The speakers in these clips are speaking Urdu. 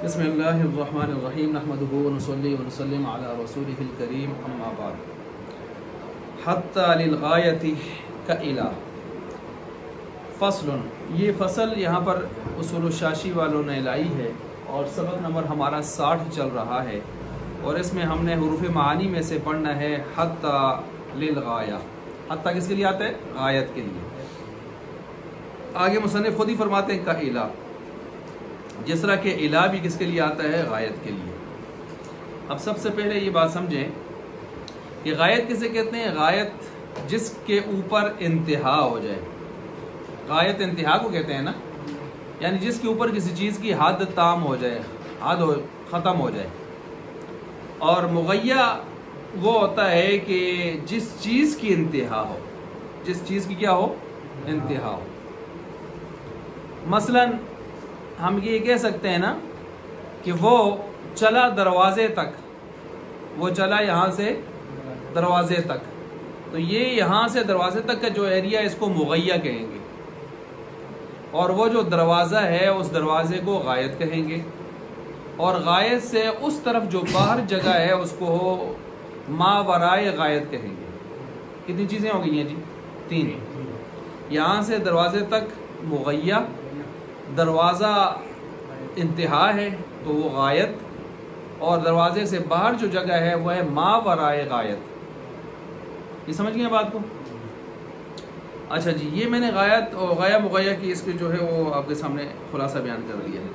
بسم اللہ الرحمن الرحیم نحمدہ ونصلی ونسلم علی رسولہ الکریم اما بعد حتی للغایۃ کإلی فصل، یہ فصل یہاں پر اصول الشاشی والوں نے لائی ہے اور سبق نمبر ہمارا 60 چل رہا ہے اور اس میں ہم نے حروف معانی میں سے پڑھنا ہے حتی للغایہ۔ حتی کس کے لیے آتا ہے؟ غایت کے لیے۔ آگے مصنف خود ہی فرماتے ہیں کإلی، جس طرح کہ الا بھی کس کے لیے آتا ہے؟ غایت کے لیے۔ اب سب سے پہلے یہ بات سمجھیں کہ غایت کسے کہتے ہیں؟ غایت جس کے اوپر انتہا ہو جائے، غایت انتہا کو کہتے ہیں نا، یعنی جس کے اوپر کسی چیز کی حد تام ہو جائے، ختم ہو جائے۔ اور مغیّہ وہ ہوتا ہے کہ جس چیز کی انتہا ہو، جس چیز کی کیا ہو؟ انتہا ہو۔ مثلاً ہم یہ کہہ سکتے ہیں نا کہ وہ چلا دروازے تک، وہ چلا یہاں سے دروازے تک، تو یہ یہاں سے دروازے تک کا جو ایریا اس کو مغیّہ کہیں گے، اور وہ جو دروازہ ہے اس دروازے کو غایت کہیں گے، اور غایت سے اس طرف جو باہر جگہ ہے اس کو ما ورائے غایت کہیں گے۔ کتنی چیزیں ہو گئی ہیں جی؟ 3۔ یہاں سے دروازے تک مغیّہ، دروازہ انتہا ہے تو وہ غایت، اور دروازے سے باہر جو جگہ ہے وہ ہے ما ورائے غایت۔ یہ سمجھ گئے بات کو؟ اچھا جی، یہ میں نے غایت اور غایہ مغیّہ کی اس کے جو ہے وہ آپ کے سامنے خلاصہ بیان کر دیا ہے۔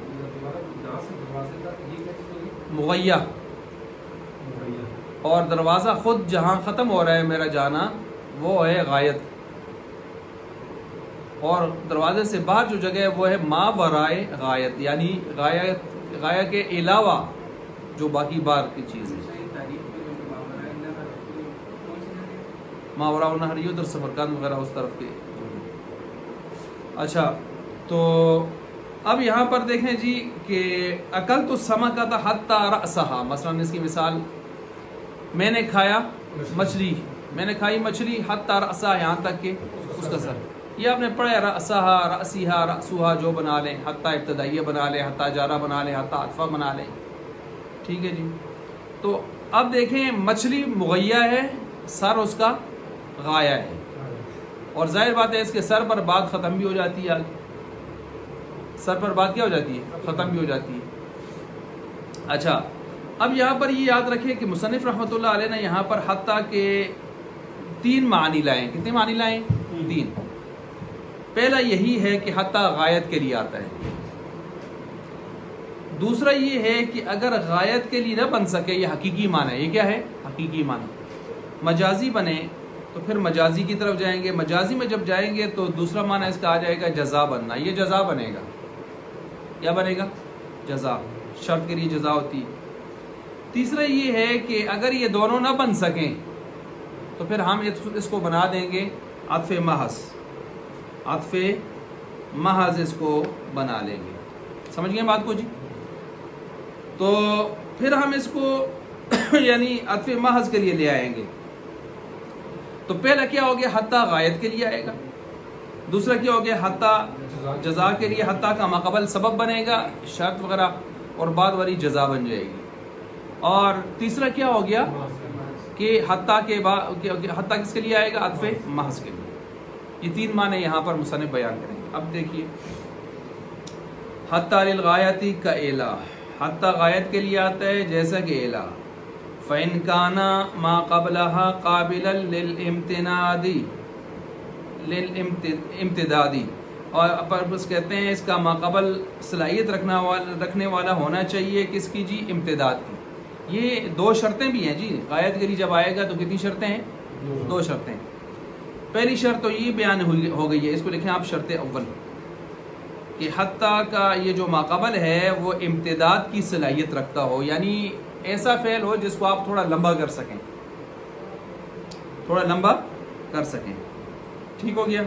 مغیّہ، اور دروازہ خود جہاں ختم ہو رہا ہے میرا جانا وہ ہے غایت، اور دروازے سے باہر جو جگہ ہے وہ ہے ما ورائے غایت، یعنی غایہ کے علاوہ جو باقی باہر کی چیز ہے۔ ما وراء النہر یہ ادھر سمرقند وغیرہ اس طرف کے۔ اچھا، تو اب یہاں پر دیکھیں جی کہ اکلت السمکۃ حتی رأسہا، مثلا اس کی مثال، میں نے کھایا مچھلی، میں نے کھائی مچھلی حتی رأسہا، یہاں تک کہ اس کا سر۔ یہ آپ نے پڑھا رأسہا، رأسیہا، رأسوہا جو بنا لیں، حتی ابتدائیہ بنا لیں، حتی جارہ بنا لیں، حتی عطفہ بنا لیں، ٹھیک ہے جی۔ تو اب دیکھیں مچھلی مغیّہ ہے، سر اس کا غایہ ہے، اور ظاہر بات ہے اس کے سر پر بات ختم بھی ہو جاتی ہے، سر پر بات کیا ہو جاتی ہے؟ ختم بھی ہو جاتی ہے۔ اچھا، اب یہاں پر یہ یاد رکھیں کہ مصنف رحمۃ اللہ علیہ نے یہاں پر حتی کے 3 معنی لائے ہیں۔ کتنے معنی لائے ہیں؟ 3۔ پہلا یہی ہے کہ حتی غایت کے لیے آتا ہے۔ دوسرا یہ ہے کہ اگر غایت کے لیے نہ بن سکے، یہ حقیقی معنی ہے۔ یہ کیا ہے؟ حقیقی معنی۔ مجازی بنے تو پھر مجازی کی طرف جائیں گے، مجازی میں جب جائیں گے تو دوسرا معنی اس کا آ جائے گا جزا بننا، یہ جزا بنے گا۔ کیا بنے گا؟ جزا، شرط کے لیے جزا ہوتی ہے۔ تیسرا یہ ہے کہ اگر یہ دونوں نہ بن سکیں تو پھر ہم اس کو بنا دیں گے عطف محض، عطف محض اس کو بنا لیں گے۔ سمجھ گئے بات کو جی؟ تو پھر ہم اس کو یعنی عطف محض کے لیے لے آئیں گے۔ تو پہلا کیا ہو گیا؟ حتی غایت کے لیے آئے گا۔ دوسرا کیا ہو گیا؟ حتی جزا کے لیے، حتی کا ماقبل سبب بنے گا، شرط وغیرہ، اور بعد والی جزا بن جائے گی۔ اور تیسرا کیا ہو گیا کہ حتی کس کے لیے آئے گا؟ عطف محض کے لیے۔ یہ 3 معنی یہاں پر مصنف بیان کریں گے۔ اب دیکھیے، حتی للغایۃ کإلی، حتی غایت کے لیے آتا ہے جیسا کہ الی۔ فإن كان ما قبلها قابلا للامتداد، اور بس کہتے ہیں اس کا ماقبل صلاحیت رکھنے والا ہونا چاہیے، کس کی جی؟ امتداد کی۔ یہ 2 شرطیں بھی ہیں جی، غایت کے لیے جب آئے گا تو کتنی شرطیں ہیں؟ 2 شرطیں۔ پہلی شرط تو یہ بیان ہو گئی ہے، اس کو لکھیں آپ شرط اول، کہ حتی کا یہ جو ماقبل ہے وہ امتداد کی صلاحیت رکھتا ہو، یعنی ایسا فعل ہو جس کو آپ تھوڑا لمبا کر سکیں، تھوڑا لمبا کر سکیں۔ ٹھیک ہو گیا؟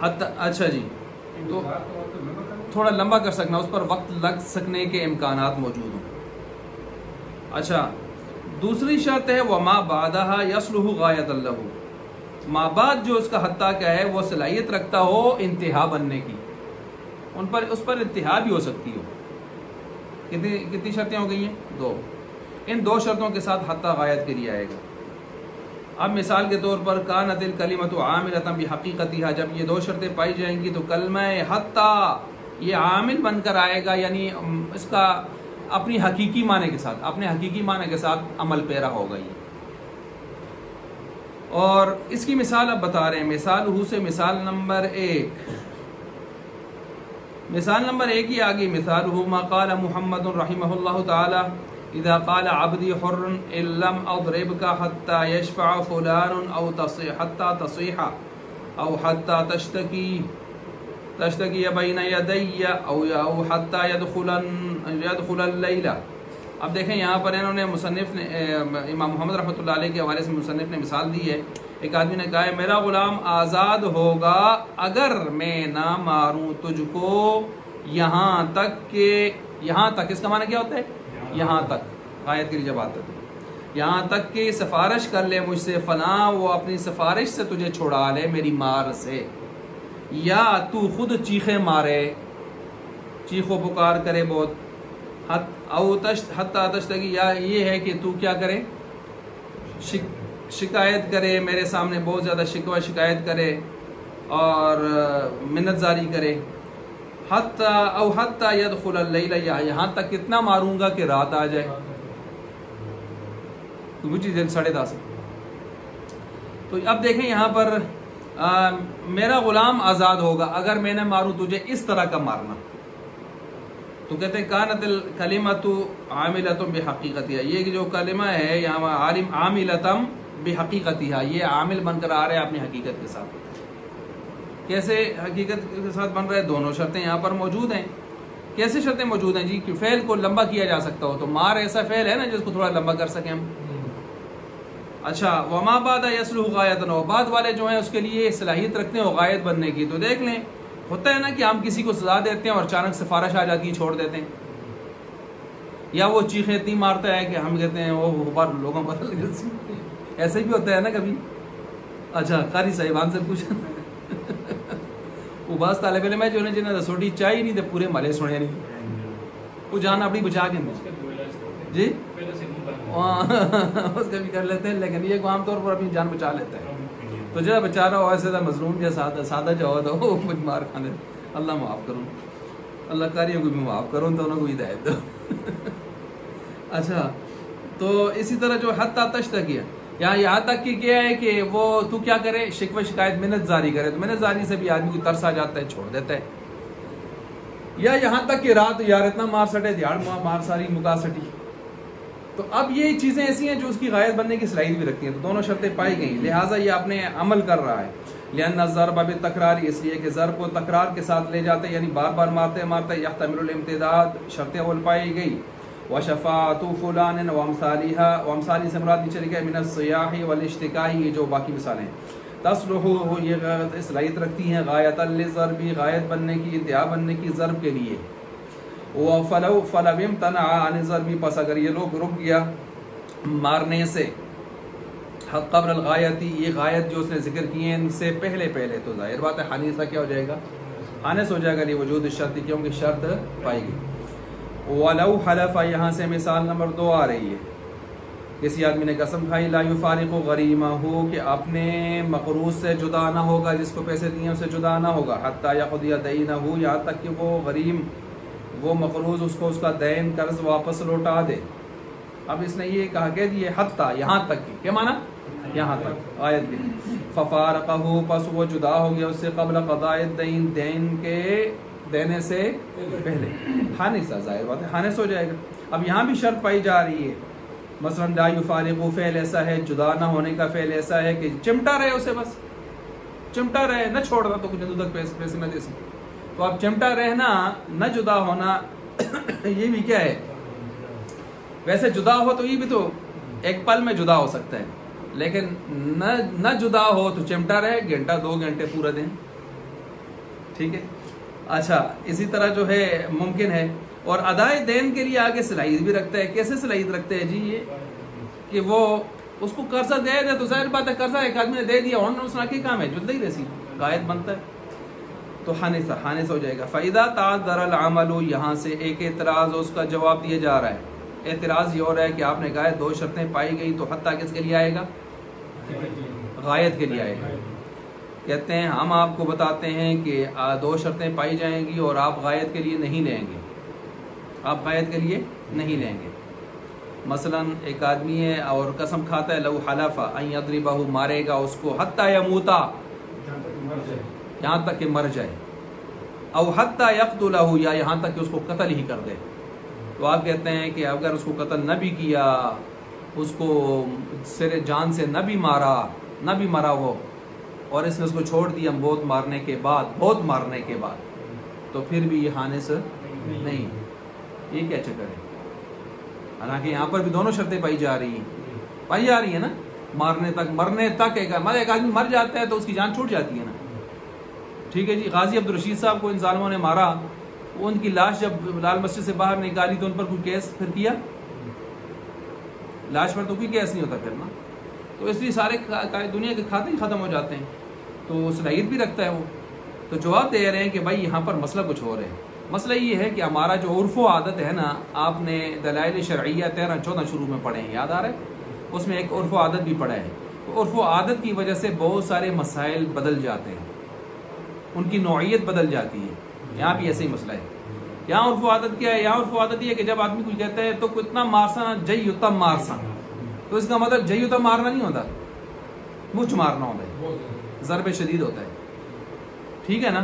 اچھا جی، تو تھوڑا لمبا کر سکنا، اس پر وقت لگ سکنے کے امکانات موجود ہوں۔ اچھا، دوسری شرط ہے وما بعدها یصلح غایۃ لہ، ما بعد جو اس کا حتی کا ہے وہ صلاحیت رکھتا ہو انتہا بننے کی، اس پر انتہا بھی ہو سکتی ہو، کتنی شرطیں ہو گئی ہیں؟ 2. ان 2 شرطوں کے ساتھ حتی غایت کے لیے آئے گا. اب مثال کے طور پر کانت الکلمۃ عاملۃ بحقیقتها، جب یہ 2 شرطیں پائی جائیں گی تو کلمہ حتی یہ عامل بن کر آئے گا، یعنی اس کا اپنی حقیقی معنی کے ساتھ، اپنے حقیقی معنی کے ساتھ عمل پیرا ہوگا یہ. اور اس کی مثال اب بتا رہے ہیں. مثال ہو سے مثال نمبر 1، مثال نمبر 1 ہی آگے. مثال ہو ما قال محمد رحمہ اللہ تعالی اذا قال عبدی حر ان لم اضربك حتى يشفع فلان او حتى تصيح او حتى تشتكي بين يدي او حتى يدخل الليل. اب دیکھیں یہاں پر انہوں نے مصنف نے امام محمد رحمۃ اللہ علیہ کے حوالے سے مصنف نے مثال دی ہے. ایک آدمی نے کہا ہے میرا غلام آزاد ہوگا اگر میں نہ ماروں تجھ کو یہاں تک کہ، یہاں تک اس کا معنی کیا ہوتا ہے؟ یہاں تک. آیت کے لیے جب آتا ہے یہاں تک کہ سفارش کر لے مجھ سے فلاں، وہ اپنی سفارش سے تجھے چھڑا لے میری مار سے، یا تو خود چیخیں مارے، چیخ و پکار کرے بہت، حتی تشتکی، یا یہ ہے کہ تو کیا کرے؟ شکایت کرے میرے سامنے، بہت زیادہ شکوہ شکایت کرے اور منت زاری کرے. حتی یدخل اللیل، یہاں تک کتنا ماروں گا کہ رات آ جائے. تو مجھے دن 10:30. تو اب دیکھیں یہاں پر میرا غلام آزاد ہوگا اگر میں نے ماروں تجھے اس طرح کا مارنا. تو کہتے ہیں کانت الکلمۃ عاملۃ بحقیقتها، یہ جو کلمہ ہے یہاں عاملۃ بحقیقتها، یہ عامل بن کر آ رہا ہے اپنی حقیقت کے ساتھ. کیسے حقیقت کے ساتھ بن رہا ہے؟ دونوں شرطیں یہاں پر موجود ہیں. کیسے شرطیں موجود ہیں جی؟ کہ فعل کو لمبا کیا جا سکتا ہو، تو مار ایسا فعل ہے نا جس کو تھوڑا لمبا کر سکیں ہم. اچھا وما بعد یصلح غایۃ، و بعد والے جو ہیں اس کے لیے صلاحیت رکھتے ہیں غایت بننے کی. تو دیکھ لیں ہوتا ہے نا کہ ہم کسی کو سزا دیتے ہیں اور اچانک سفارش آ جاتی ہے چھوڑ دیتے ہیں، یا وہ چیخیں اتنی مارتا ہے کہ ہم کہتے ہیں وہ بار لوگوں کو بدل گئی. ایسے بھی ہوتا ہے نا کبھی. اچھا قاری صاحبان سے پوچھا وہ بعض طالب علم ہے جو نے جنہیں رسوٹی چاہیے نہیں تھے پورے مالے سنے نہیں، وہ جان اپنی بچا کے جی اس کا بھی کر لیتے ہیں، لیکن یہ عام طور پر اپنی جان بچا لیتا ہے. تو جو بیچارہ ہو ایسے مظلوم یا سادہ جو ہو تو وہ مجھ مار کھانے. اللہ معاف کروں، اللہ کاریوں کو بھی معاف کروں، تو انہوں کو ہدایت دو. اچھا تو اسی طرح جو حتی تشتکی، یہاں تک کہ کیا ہے کہ وہ تو کیا کرے؟ شکوہ شکایت منت زاری کرے. تو منت زاری سے بھی آدمی کو ترس آ جاتا ہے، چھوڑ دیتا ہے. یا یہاں تک کہ رات یار اتنا مار سٹے، دیہڑ مار ساری مکا سٹی. تو اب یہ چیزیں ایسی ہیں جو اس کی غایت بننے کی صلاحیت بھی رکھتی ہیں. تو دونوں شرطیں پائی گئیں، لہٰذا یہ اپنے عمل کر رہا ہے. لأن الضرب بالتکرار، اس لیے کہ ضرب کو تکرار کے ساتھ لے جاتے یعنی بار بار مارتے مارتے. یحتمل الامتداد، شرط اول پائی گئی. وشفاعت فلان وامثالها، وامثالی سے مراد نیچے لکھا ہے من الصیاح والاشتکاء، یہ جو باقی مثالیں تصلح یہ صلاحیت رکھتی ہیں غایت للضرب، غایت بننے کی، انتہا بننے کی ضرب کے لیے. وفلو امتنع عن الضرب، پس اگر یہ لوگ رک گیا مارنے سے قبل الغایتی، یہ غایت جو اس نے ذکر کی ہیں ان سے پہلے تو ظاہر بات ہے حانثہ کیا ہو جائے گا؟ حانث ہو جائے گا لوجود الشرط، کیونکہ شرط پائی گئی. ولو حلف، یہاں سے مثال نمبر 2 آ رہی ہے. کسی آدمی نے قسم کھائی لا یفارق غریمہ ہو، کہ اپنے مقروض سے جدا نہ ہوگا، جس کو پیسے دیے اسے جدا نہ ہوگا. حتی یقضی دینہ، یہاں تک کہ وہ غریم، وہ مقروض اس کو اس کا دین قرض واپس لوٹا دے. اب اس نے یہ کہا کہ یہ حتی یہاں تک کی، کیا معنی؟ یہاں تک. آیت بھی ففارقہ، پس وہ جدا ہو گیا اس سے قبل قضاء الدین، دین کے دینے سے پہلے. حانثہ ظاہر بات ہے حانث ہو جائے گا. اب یہاں بھی شرط پائی جا رہی ہے. مثلا لا یفارق، فعل ایسا ہے، جدا نہ ہونے کا فعل ایسا ہے کہ چمٹا رہے اسے، بس چمٹا رہے، نہ چھوڑنا تو کچھ دن تک پیسے نہ دے سکے. تو اب چمٹا رہنا، نہ جدا ہونا، یہ بھی کیا ہے؟ ویسے جدا ہو تو یہ بھی تو ایک پل میں جدا ہو سکتا ہے، لیکن نہ جدا ہو تو چمٹا رہے گھنٹہ 2 گھنٹے پورا دن. ٹھیک ہے. اچھا اسی طرح جو ہے ممکن ہے. اور ادائے دین کے لیے آگے صلاحیت بھی رکھتا ہے. کیسے صلاحیت رکھتے ہیں جی؟ یہ کہ وہ اس کو قرضہ دے دے تو ظاہر بات ہے قرضہ ایک آدمی نے دے دیا، اور اس نے کام ہے جلدی ہی رسی غائب بنتا ہے. تو حانث ہو جائے گا. فَإِذَا تَعَذَّرَ الْعَمَلُ یہاں سے ایک اعتراض اس کا جواب دیا جا رہا ہے. اعتراض یہ ہو رہا ہے کہ آپ نے کہا ہے 2 شرطیں پائی گئی تو حتیٰ کس کے لیے آئے گا؟ غایت کے لیے آئے گا. کہتے ہیں ہم آپ کو بتاتے ہیں کہ 2 شرطیں پائی جائیں گی اور آپ غایت کے لیے نہیں لیں گے. آپ غایت کے لیے نہیں لیں گے. مثلا ایک آدمی ہے اور قسم کھاتا ہے لو حلف ان یضربہ مارے گا اس کو حتی یموتا یہاں تک کہ مر جائے او حتی یقتلہ یا یہاں تک کہ اس کو قتل ہی کر دے. تو آپ کہتے ہیں کہ اگر اس کو قتل نہ بھی کیا اس کو سر جان سے نہ بھی مرا وہ اور اس نے اس کو چھوڑ دیا بہت مارنے کے بعد تو پھر بھی یہ حانث نہیں. یہ کیا چکر ہے؟ حالانکہ یہاں پر بھی دونوں شرطیں پائی جا رہی ہیں نا. مرنے تک ایک آدمی مر جاتا ہے تو اس کی جان چھوٹ جاتی ہے نا. ٹھیک ہے جی. غازی عبدالرشید صاحب کو ان ظالموں نے مارا, ان کی لاش جب لال مسجد سے باہر نکالی تو ان پر کوئی کیس پھر کیا؟ لاش پر تو کوئی کیس نہیں ہوتا پھر نا. تو اس لیے سارے دنیا کے کھاتے ہی ختم ہو جاتے ہیں. تو صلاحیت بھی رکھتا ہے وہ. تو جواب دے رہے ہیں کہ بھائی یہاں پر مسئلہ کچھ اور ہے. مسئلہ یہ ہے کہ ہمارا جو عرف و عادت ہے نا, آپ نے دلائل شرعیہ 13-14 شروع میں پڑھے ہیں, یاد آ رہا ہے؟ اس میں ایک عرف و عادت بھی پڑھا ہے. تو عرف و عادت کی وجہ سے بہت سارے مسائل بدل جاتے ہیں, ان کی نوعیت بدل جاتی ہے. یہاں بھی ایسے ہی مسئلہ ہے. یہاں عرف و عادت کیا ہے؟ یہاں عرف و عادت یہ ہے کہ جب آدمی کچھ کہتا ہے تو اتنا مارسا جیتم مارسا, تو اس کا مطلب جیتم مارنا نہیں ہوتا, مجھ مارنا ہوتا ہے, ضرب شدید ہوتا ہے. ٹھیک ہے نا.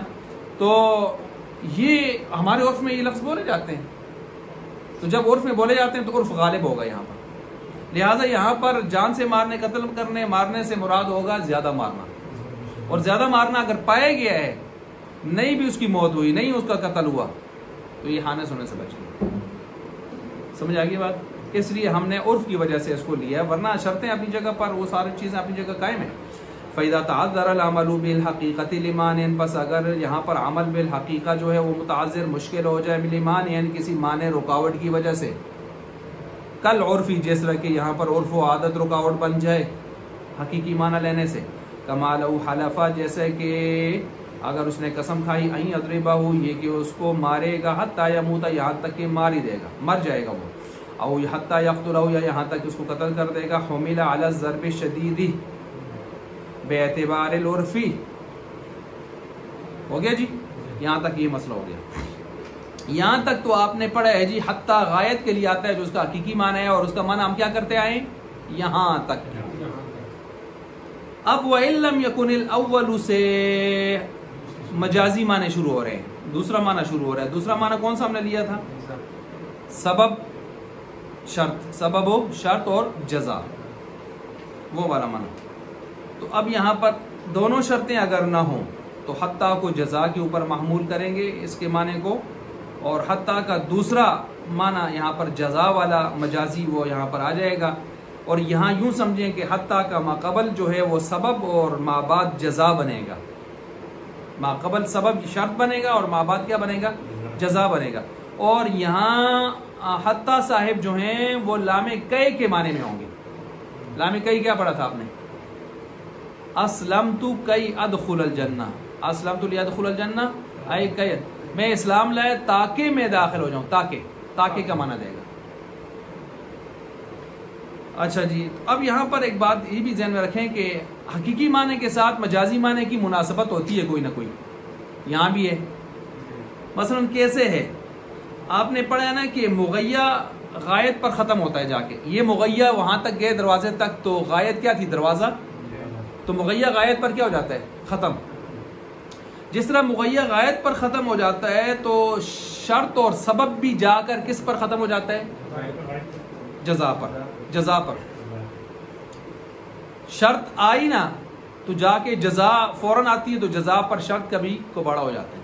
تو یہ ہمارے عرف میں یہ لفظ بولے جاتے ہیں. تو جب عرف میں بولے جاتے ہیں تو عرف غالب ہوگا یہاں پر. لہٰذا یہاں پر جان سے مارنے, قتل کرنے, مارنے سے مراد ہوگا زیادہ مارنا. اور زیادہ مارنا اگر پایا گیا ہے, نہیں بھی اس کی موت ہوئی, نہیں اس کا قتل ہوا, تو یہ حانث ہونے سے بچ گیا. سمجھ آ گئی بات؟ اس لیے ہم نے عرف کی وجہ سے اس کو لیا ہے, ورنہ شرطیں اپنی جگہ پر, وہ ساری چیزیں اپنی جگہ قائم ہیں. فَإِذَا تَعَذَّرَ الْعَمَلُ بِالْحَقِيقَةِ لِمَانٍ, بس اگر یہاں پر عمل بالحقیقہ جو ہے وہ متعذر مشکل ہو جائے, لِمَانٍ یعنی کسی معنی رکاوٹ کی وجہ سے, کل عرفی جس طرح کہ یہاں پر عرف و عادت رکاوٹ بن جائے حقیقی معنی لینے سے, کما لو حلفا جیسے کہ اگر اس نے قسم کھائی ان یضربہ یہ کہ اس کو مارے گا حتی یموت یہاں تک کہ مار ہی دے گا, مر جائے گا وہ, او حتی یقتلہ یا یہاں تک اس کو قتل کر دے گا, حمل علی الضرب الشدید بے اعتبار العرفی. ہو گیا جی, یہاں تک یہ مسئلہ ہو گیا. یہاں تک تو آپ نے پڑھا ہے جی. حتیٰ غایت کے لیے آتا ہے جو اس کا حقیقی معنی ہے, اور اس کا معنی ہم کیا کرتے آئے یہاں تک. اب وَإِن لَّمْ يَكُنِ الْأَوَّلُ سے مجازی معنی شروع ہو رہے ہیں, دوسرا معنی شروع ہو رہا ہے. دوسرا معنی کون سا ہم نے لیا تھا؟ سبب شرط, سبب و شرط اور جزا, وہ والا معنی. تو اب یہاں پر دونوں شرطیں اگر نہ ہوں تو حتیٰ کو جزا کے اوپر محمول کریں گے اس کے معنی کو, اور حتیٰ کا دوسرا معنی یہاں پر جزا والا مجازی وہ یہاں پر آ جائے گا. اور یہاں یوں سمجھیں کہ حتیٰ کا ماقبل جو ہے وہ سبب اور ما بعد جزا بنے گا. ماقبل سبب شرط بنے گا اور ما بعد کیا بنے گا؟ جزا بنے گا. اور یہاں حتیٰ صاحب جو ہیں وہ لام کئی کے معنی میں ہوں گے. لام کئی کیا پڑھا تھا آپ نے؟ اسلمت کئی ادخل الجنہ, اسلمت لیدخل الجنہ اے کئی, میں اسلام لائے تاکہ میں داخل ہو جاؤں. تاکہ کا معنی دے گا. اچھا جی, اب یہاں پر ایک بات یہ بھی ذہن میں رکھیں کہ حقیقی معنی کے ساتھ مجازی معنی کی مناسبت ہوتی ہے کوئی نہ کوئی. یہاں بھی ہے. مثلا کیسے ہے؟ آپ نے پڑھا ہے نا کہ مغیّہ غایت پر ختم ہوتا ہے جا کے. یہ مغیّہ وہاں تک گئے دروازے تک, تو غایت کیا تھی؟ دروازہ. تو مغیّہ غایت پر کیا ہو جاتا ہے؟ ختم. جس طرح مغیّہ غایت پر ختم ہو جاتا ہے تو شرط اور سبب بھی جا کر کس پر ختم ہو جاتا ہے؟ جزا پر. جزا پر شرط آئی نا تو جا کے جزا فوراً آتی ہے, تو جزا پر شرط کبھی کباڑا ہو جاتا ہے.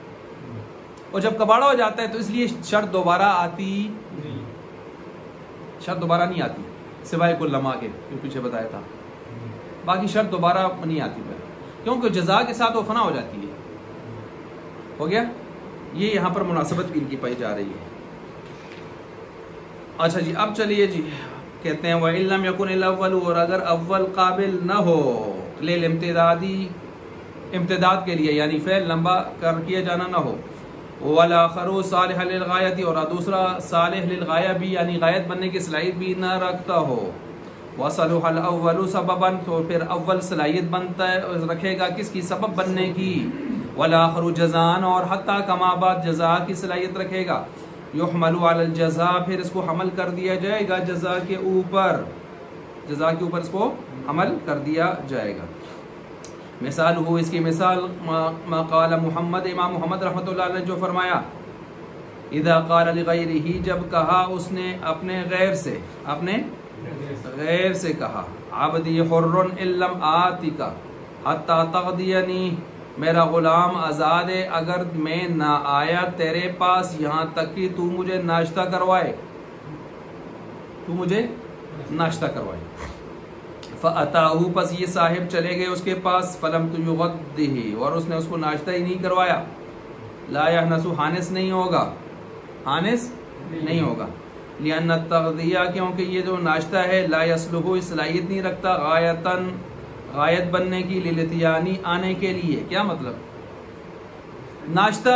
اور جب کباڑا ہو جاتا ہے تو اس لیے شرط دوبارہ آتی, شرط دوبارہ نہیں آتی سوائے کل لمحہ کے جو پیچھے بتایا تھا. باقی شرط دوبارہ نہیں آتی پھر, کیونکہ جزا کے ساتھ وہ فنا ہو جاتی ہے. ہو گیا. یہ یہاں پر مناسبت بھی ان کی پائی جا رہی ہے. اچھا جی, اب چلیے جی, کہتے ہیں وَإِن لَّمْ يَكُنِ الْأَوَّلُ, اور اگر اول قابل نہ ہو للامتدادی امتداد کے لیے، یعنی فعل لمبا کر کیا جانا نہ ہو. والآخر صالح للغایت، اور دوسرا صالح للغایہ بھی یعنی غایت بننے کی صلاحیت بھی نہ رکھتا ہو. وصلح الاول سببا، تو پھر اول صلاحیت بنتا ہے رکھے گا کس کی؟ سبب بننے کی. والآخر جزان، اور حتیٰ کما بعد جزا کی صلاحیت رکھے گا. یحمل علی الجزاء، پھر اس کو حمل کر دیا جائے گا جزا کے اوپر، جزا کے اوپر اس کو حمل کر دیا جائے گا. مثال ہو، اس کی مثال ما قال محمد، امام محمد رحمۃ اللہ علیہ نے جو فرمایا، اذا قال لغیرہ، جب کہا اس نے اپنے غیر سے، اپنے غیر سے کہا، عبدی حر ان لم آتک حتی تغدینی، میرا غلام آزاد ہے اگر میں نہ آیا تیرے پاس یہاں تک کہ تو مجھے ناشتہ کروائے، تو مجھے ناشتہ کروائے. فَأَتَاهُ، پس یہ صاحب چلے گئے اس کے پاس، فَلَمْ تُيُغَدِّهِ، اور اس نے اس کو ناشتہ ہی نہیں کروایا. لا يَحْنَسُ، حانس نہیں ہوگا، حانس نہیں ہوگا. لِأَنَّ التَّغْذِيَّةَ، کیونکہ یہ جو ناشتہ ہے، لا يَصْلُحُ، صلاحیت نہیں رکھتا، غایتاً، غایت بننے کی، لِلِتْیَانِ، آنے کے لیے. کیا مطلب؟ ناشتہ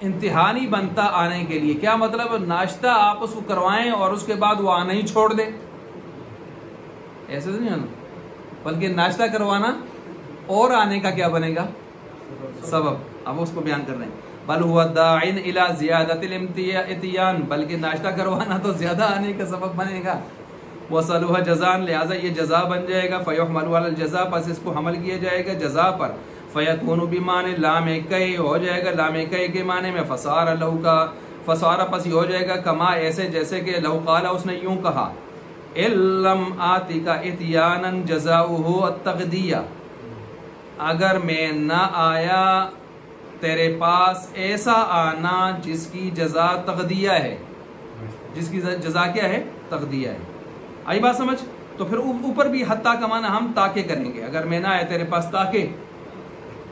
انتہا نہیں بنتا آنے کے لیے. کیا مطلب؟ ناشتہ آپ اس کو کروائیں اور اس کے بعد وہ آنا ہی چھوڑ دے، ایسے تو نہیں ہونا، بلکہ ناشتہ کروانا اور آنے کا کیا بنے گا؟ سبب. اب اس کو بیان کر رہے ہیں. بل هو داع الى زیادت الاتیان، بلکہ ناشتہ کروانا تو زیادہ آنے کا سبب بنے گا. وصلوہ جزان، لہذا یہ جزا بن جائے گا. فیحمل علی الجزا، پس اس کو حمل کیا جائے گا جزا پر. فیکون بمعنی لام کئی، ہو جائے گا لام کئی کے معنی میں. فصار لہو کا، فصار پس ہو جائے گا کما، ایسے جیسے کہ لو قال، اس نے یوں کہا، لم آتک اتیانا جزاؤہ التغدیہ، اگر میں نہ آیا تیرے پاس ایسا آنا جس کی جزا تغدیہ ہے، جس کی جزا کیا ہے؟ تغدیہ ہے. آئی بات سمجھ؟ تو پھر اوپر بھی حتیٰ کا معنی ہم تاکہ کریں گے، اگر میں نہ آیا تیرے پاس تاکہ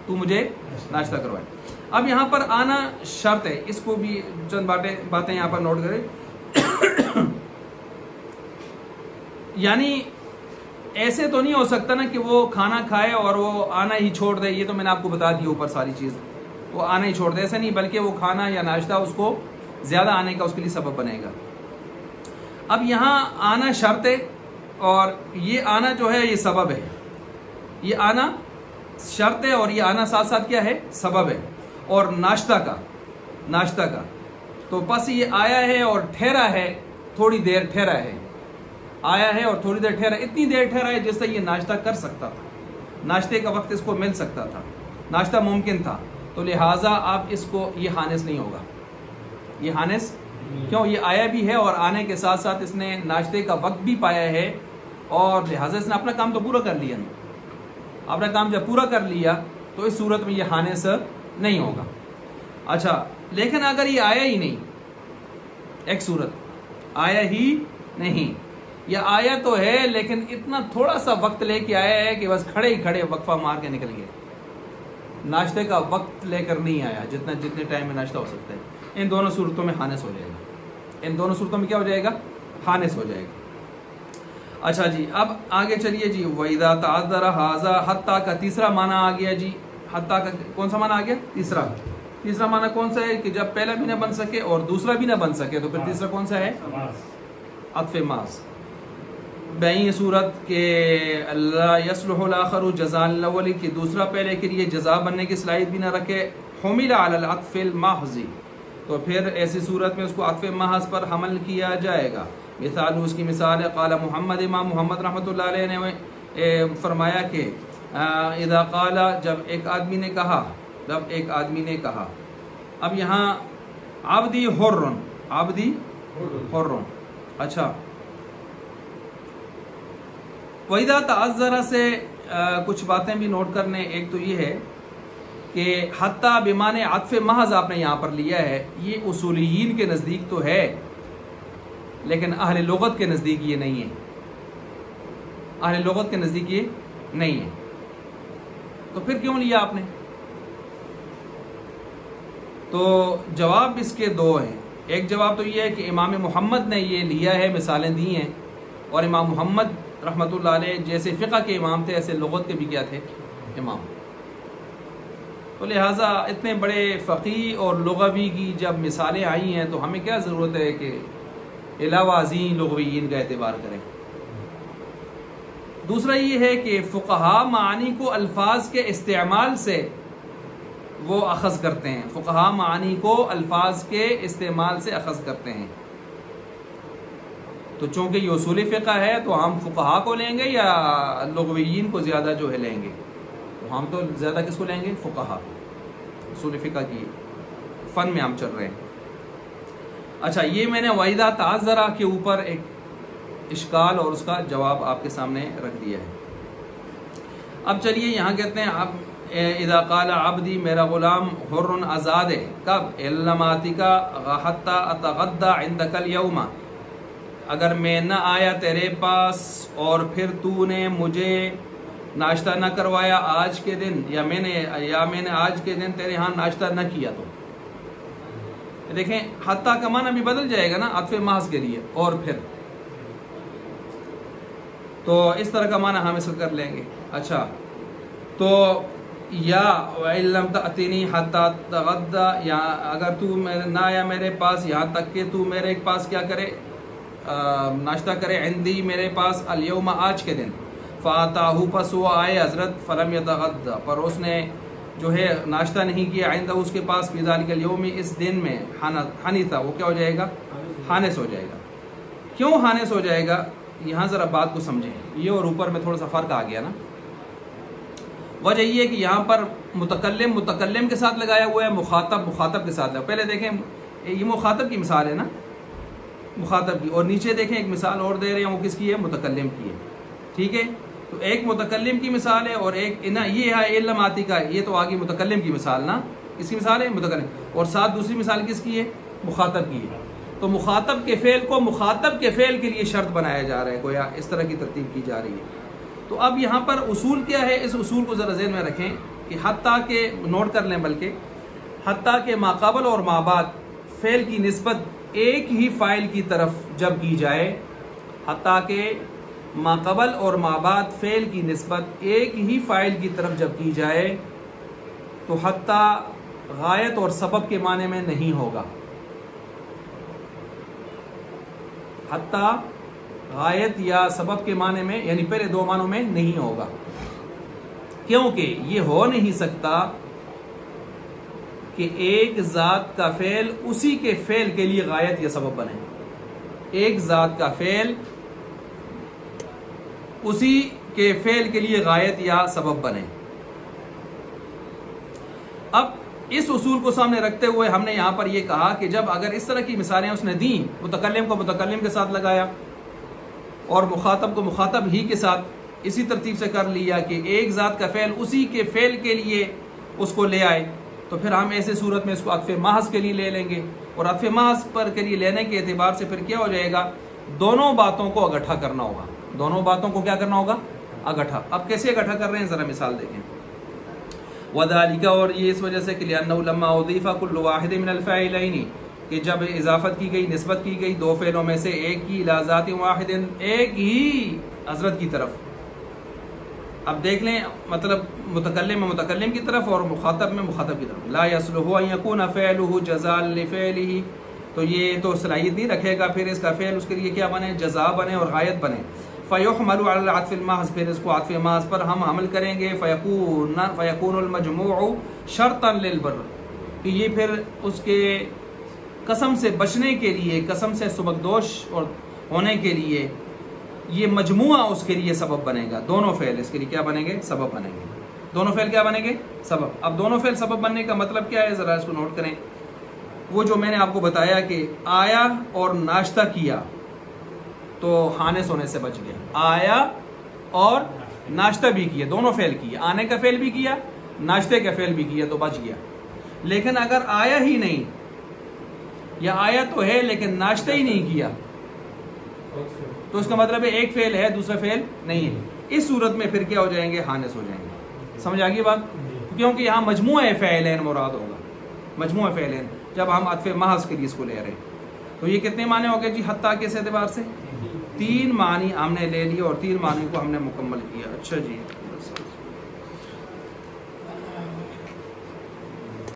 تو مجھے ناشتہ کروائے. اب یہاں پر آنا شرط ہے، اس کو بھی چند باتیں یہاں پر نوٹ کریں. یعنی ایسے تو نہیں ہو سکتا نا کہ وہ کھانا کھائے اور وہ آنا ہی چھوڑ دے. یہ تو میں نے آپ کو بتا دی اوپر ساری چیز، وہ آنا ہی چھوڑ دے، ایسا نہیں، بلکہ وہ کھانا یا ناشتہ اس کو زیادہ آنے کا اس کے لیے سبب بنے گا. اب یہاں آنا شرط ہے اور یہ آنا جو ہے یہ سبب ہے. یہ آنا شرط ہے اور یہ آنا ساتھ ساتھ کیا ہے؟ سبب ہے. اور ناشتہ کا تو بس یہ آیا ہے اور ٹھہرا ہے، تھوڑی دیر ٹھہرا ہے، آیا ہے اور تھوڑی دیر ٹھہرا، اتنی دیر ٹھہرا ہے جس سے یہ ناشتہ کر سکتا تھا، ناشتے کا وقت اس کو مل سکتا تھا، ناشتہ ممکن تھا. تو لہٰذا آپ اس کو، یہ حانس نہیں ہوگا. یہ حانس کیوں؟ یہ آیا بھی ہے اور آنے کے ساتھ ساتھ اس نے ناشتے کا وقت بھی پایا ہے، اور لہٰذا اس نے اپنا کام تو پورا کر لیا. اپنا کام جب پورا کر لیا تو اس صورت میں یہ حانس نہیں ہوگا. اچھا، لیکن اگر یہ آیا ہی نہیں، ایک صورت آیا ہی نہیں، یہ آیا تو ہے لیکن اتنا تھوڑا سا وقت لے کے آیا ہے کہ بس کھڑے ہی کھڑے وقفہ مار کے نکل گئے، ناشتے کا وقت لے کر نہیں آیا جتنے ٹائم میں ناشتہ ہو سکتا ہے. ان دونوں صورتوں میں حانس ہو جائے گا. ان دونوں صورتوں میں کیا ہو جائے گا؟ حانس ہو جائے گا. اچھا جی، اب آگے چلیے جی. وَإِذَا تَعَذَّرَ هَذَا، حتیٰ کا تیسرا معنی آ گیا جی. حتیٰ کا کون سا معنی آ گیا؟ تیسرا معنی کون سا ہے؟ کہ جب پہلا بھی نہ بن سکے اور دوسرا بھی نہ بن سکے تو پھر تیسرا کون سا ہے؟ عطف ماس. بین صورت کہ لا یصلح الاخر جزاء الاول، کہ دوسرا پہلے کے لیے جزا بننے کی صلاحیت بھی نہ رکھے. حمل علی العطف المحض، تو پھر ایسی صورت میں اس کو عطف محض پر حمل کیا جائے گا. مثال، اس کی مثال ہے، قال محمد، امام محمد رحمۃ اللہ علیہ نے فرمایا کہ اذا قال، جب ایک آدمی نے کہا. اب یہاں عبدی حر. اچھا، وَإِذَا تَعَذَّرَ سے کچھ باتیں بھی نوٹ کرنے. ایک تو یہ ہے کہ حتیٰ بمعنی عطف محض آپ نے یہاں پر لیا ہے، یہ اصولیین کے نزدیک تو ہے لیکن اہل لغت کے نزدیک یہ نہیں ہے. اہل لغت کے نزدیک یہ نہیں ہے. تو پھر کیوں لیا آپ نے؟ تو جواب اس کے دو ہیں. ایک جواب تو یہ ہے کہ امام محمد نے یہ لیا ہے، مثالیں دی ہیں، اور امام محمد رحمۃ اللہ علیہ جیسے فقہ کے امام تھے ایسے لغت کے بھی کیا تھے؟ امام. تو لہٰذا اتنے بڑے فقیہ اور لغوی کی جب مثالیں آئی ہیں تو ہمیں کیا ضرورت ہے کہ علاوہ ازیں لغویین کا اعتبار کریں. دوسرا یہ ہے کہ فقہا معانی کو الفاظ کے استعمال سے وہ اخذ کرتے ہیں. فقہا معانی کو الفاظ کے استعمال سے اخذ کرتے ہیں. تو چونکہ یہ اصول فقہ ہے تو ہم فقہا کو لیں گے یا لغویین کو زیادہ جو ہے لیں گے؟ تو ہم تو زیادہ کس کو لیں گے؟ فقہا. اصول فقہ کی فن میں ہم چل رہے ہیں. اچھا، یہ میں نے وَإِذَا تَعَذَّرَ کے اوپر ایک اشکال اور اس کا جواب آپ کے سامنے رکھ دیا ہے. اب چلیے یہاں کہتے ہیں اب اذا قال عبدی، میرا غلام حر آزاد ہے. کب؟ علماتک حتی اتغدى عندک اليوم، اگر میں نہ آیا تیرے پاس اور پھر تو نے مجھے ناشتہ نہ کروایا آج کے دن، یا میں نے آج کے دن تیرے ہاں ناشتہ نہ کیا. تو دیکھیں حتیٰ کا معنی بھی بدل جائے گا نا عطف محض کے لیے، اور پھر تو اس طرح کا معنی ہم اس کو کر لیں گے. اچھا، تو یا وَإِن لَمْ تَأْتِنِي حَتَّى أَتَغَدَّى، یا اگر تو نہ آیا میرے پاس یہاں تک کہ تو میرے پاس کیا کرے، ناشتہ کرے، عندی میرے پاس، اليوم آج کے دن. فَأَتَاهُ، پس وہ آئے حضرت، فَلَمْ يَتَغَدَّى، پر اس نے جو ہے ناشتہ نہیں کیا، عندہ اس کے پاس، فی ذالک اليوم، اس دن میں، حنیثا، وہ کیا ہو جائے گا؟ حانس ہو جائے گا. کیوں حانس ہو جائے گا؟ یہاں ذرا بات کو سمجھیں. یہ اور اوپر میں تھوڑا سا فرق آ گیا نا. وجہ یہ ہے کہ یہاں پر متکلم کے ساتھ لگایا ہوا ہے، مخاطب کے ساتھ لگایا. پہلے دیکھیں یہ مخاطب کی مثال ہے نا، مخاطب کی، اور نیچے دیکھیں ایک مثال اور دے رہے ہیں، وہ کس کی ہے؟ متکلم کی ہے. ٹھیک ہے، تو ایک متکلم کی مثال ہے اور ایک یہ ہے علم آتی کا، یہ تو آگے متکلم کی مثال نا، اس کی مثال ہے متکلم، اور ساتھ دوسری مثال کس کی ہے؟ مخاطب کی ہے. تو مخاطب کے فعل کو مخاطب کے فعل کے لیے شرط بنایا جا رہا ہے، گویا اس طرح کی ترتیب کی جا رہی ہے. تو اب یہاں پر اصول کیا ہے؟ اس اصول کو ذرا ذہن میں رکھیں کہ حتیٰ کہ نوٹ کر لیں، بلکہ حتیٰ کہ ما قبل اور ما بعد فعل کی نسبت ایک ہی فاعل کی طرف جب کی جائے، حتیٰ کہ ما قبل اور ما بعد فعل کی نسبت ایک ہی فاعل کی طرف جب کی جائے تو حتیٰ غایت اور سبب کے معنی میں نہیں ہوگا. حتیٰ غایت یا سبب کے معنی میں، یعنی پہلے دو معنوں میں نہیں ہوگا، کیونکہ یہ ہو نہیں سکتا کہ ایک ذات کا فعل اسی کے فعل کے لیے غایت یا سبب بنے. ایک ذات کا فعل اسی کے فعل کے لیے غایت یا سبب بنے. اب اس اصول کو سامنے رکھتے ہوئے ہم نے یہاں پر یہ کہا کہ جب اگر اس طرح کی مثالیں اس نے دیں، متکلم کو متکلم کے ساتھ لگایا اور مخاطب کو مخاطب ہی کے ساتھ اسی ترتیب سے کر لیا کہ ایک ذات کا فعل اسی کے فعل کے لیے اس کو لے آئے، تو پھر ہم ایسے صورت میں اس کو عطف محض کے لیے لے لیں گے. اور عطف محض پر کے لیے لینے کے اعتبار سے پھر کیا ہو جائے گا؟ دونوں باتوں کو اکٹھا کرنا ہوگا. دونوں باتوں کو کیا کرنا ہوگا؟ اکٹھا. اب کیسے اکٹھا کر رہے ہیں ذرا مثال دیکھیں. وَذَلِكَ، اور یہ اس وجہ سے کہ لِأَنَّهُ لَمَّا أُضِيفَ كُلُّ وَاحِدٍ مِنَ الْفَاعِلَيْنِ، کہ جب اضافت کی گئی، نسبت کی گئی دو فعلوں میں سے ایک کی، إِلَى ذَاتٍ وَاحِدٍ، ایک ہی حضرت کی طرف. اب دیکھ لیں، مطلب متکلم میں متکلم کی طرف اور مخاطب میں مخاطب کی طرف. لَا يَصْلُحُ أَن يَكُونَ فِعْلُهُ جَزَاءً لِفِعْلِهِ، تو یہ تو صلاحیت نہیں رکھے گا پھر اس کا فعل اس کے لیے کیا بنے؟ جزا بنے اور غایت بنے. فَيُحْمَلُ عَلَى الْعَطْفِ الْمَحْضِ، پھر اس کو عطف محض پر ہم عمل کریں گے. فَيَكُونُ الْمَجْمُوعُ شَرْطًا لِلْبِرِّ، کہ یہ پھر اس کے قسم سے بچنے کے لیے، قسم سے سبکدوش اور ہونے کے لیے یہ مجموعہ اس کے لیے سبب بنے گا. دونوں فعل اس کے لیے کیا بنیں گے؟ سبب بنیں گے. دونوں فعل کیا بنیں گے؟ سبب. اب دونوں فعل سبب بننے کا مطلب کیا ہے؟ ذرا اس کو نوٹ کریں. وہ جو میں نے آپ کو بتایا کہ آیا اور ناشتہ کیا تو حانس ہونے سے بچ گیا. آیا اور ناشتہ بھی کیا، دونوں فعل کیا، آنے کا فعل بھی کیا، ناشتے کا فعل بھی کیا تو بچ گیا. لیکن اگر آیا ہی نہیں، یا آیا تو ہے لیکن ناشتہ ہی نہیں کیا، تو اس کا مطلب ہے ایک فعل ہے دوسرا فعل نہیں ہے. اس صورت میں پھر کیا ہو جائیں گے؟ حانس ہو جائیں گے. سمجھ آ گئی بات؟ کیونکہ یہاں مجموعہ فعلین مراد ہوگا، مجموعہ فعلین جب ہم عطف محض کے لیے اس کو لے رہے ہیں. تو یہ کتنے معنی ہو گئے جی حتیٰ کے اعتبار سے؟ 3 معنی ہم نے لے لیے اور 3 معنی کو ہم نے مکمل کیا. اچھا جی.